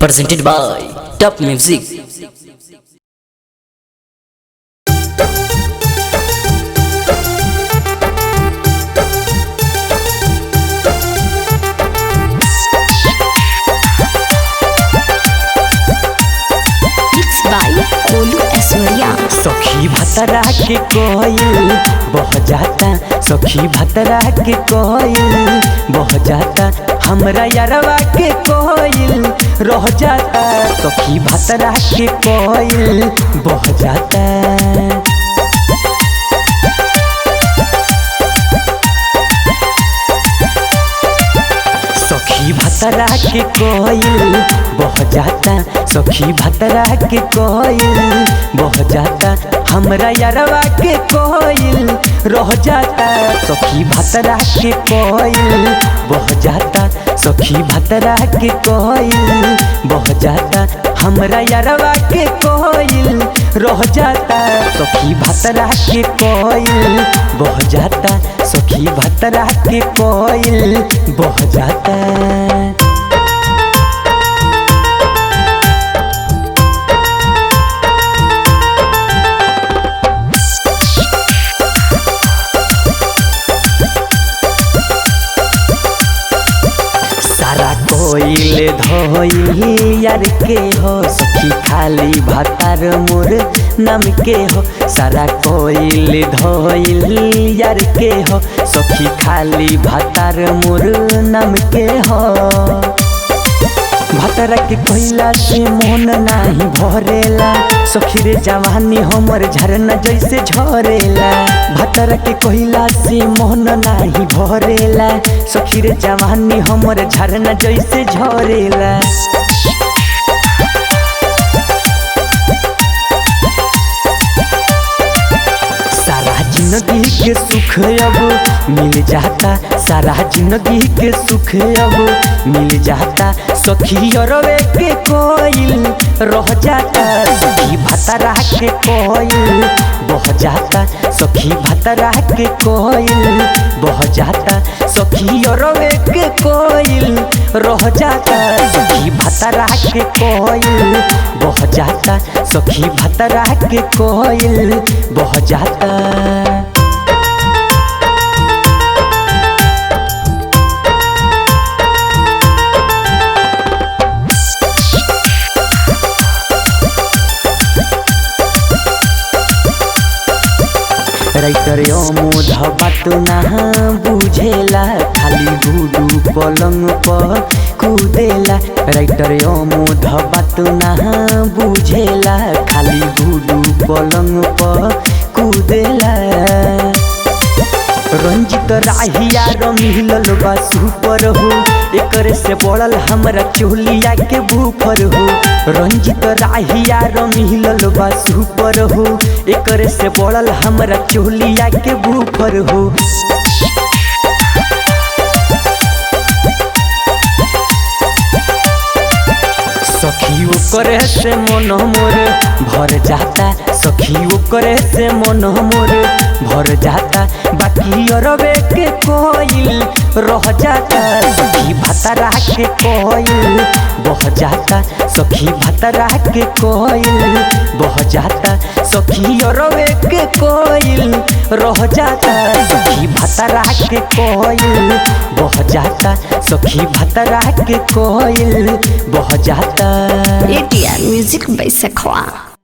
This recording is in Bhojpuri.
presented by Top Music. सखी भतरा के कोयल बह जाता, सखी भतरा के कोयल बह जाता, हमरा यारवा के कोयल रह जाता, सखी भतरा के कोयल बह जाता। सखी भतरा के कोयल बह जाता, सखी भतरा के कोयल बह जाता, हमरा यारवा के कोयल रह जाता, सखी भतरा के कोयल बह जाता, सखी भतरा के कोयल बह जाता, हमरा यारवा के कोयल रह जाता, सखी भतरा के कोयल बह जाता, सखी भतरा के कोयल बह जाता। सारा कोयल धोई यार के हो, सखी खाली भतार मोर नाम के हो, सारा कोयल धोई यार के हो, सखी खाली भतार मोर नाम के हो। भतरा के कोयला से मन नाही भरेला, सखी रे जवानी हमर झरना जैसे झरेला, भतरा के कोयला से मन नाही भरेला, सखी रे जवानी हमर झरना जैसे झरेला। सारा जिंदगी के सुख अब मिल जाता, सारा जिंदगी के सुख अब मिल जाता, सखी अरवे के कोयल रह जाता, सखी भतरा के कोयल बह जाता, सखी भतरा के कोयल बह जाता, सखी अरवे के कोयल रह जाता, सखी भतरा के कोयल बह जाता, सखी भतरा के कोयल बह जाता। राइटर अमोध बात ना बुझेला, खाली गुडू पलंग पर कूदेला, राइटर अमोध बात ना बुझेला, खाली गुडू पलंग पर कूदेला। रंजित राहिया मिलल बा सुपर हो, एकरे से बढ़ल हमरा चोलिया के भूफर हो, रंजित राहिया मिलल बा सुपर हो, एकरे से बढ़ल हमरा चोलिया के भूफर हो। सखी ओकरे से मन मोर भर जाता, सखी ओकरे से मन मोर भर जाता, बाकी अरवे के कोयल रह जाता, सखी भतरा के कोयल बह जाता, सखी भतरा के कोयल बह जाता, सखी अरवे के कोयल रह जाता, सखी भतरा के कोयल बह जाता, सखी भतरा के कोयल बह जाता। ATR Music by Sekhwa।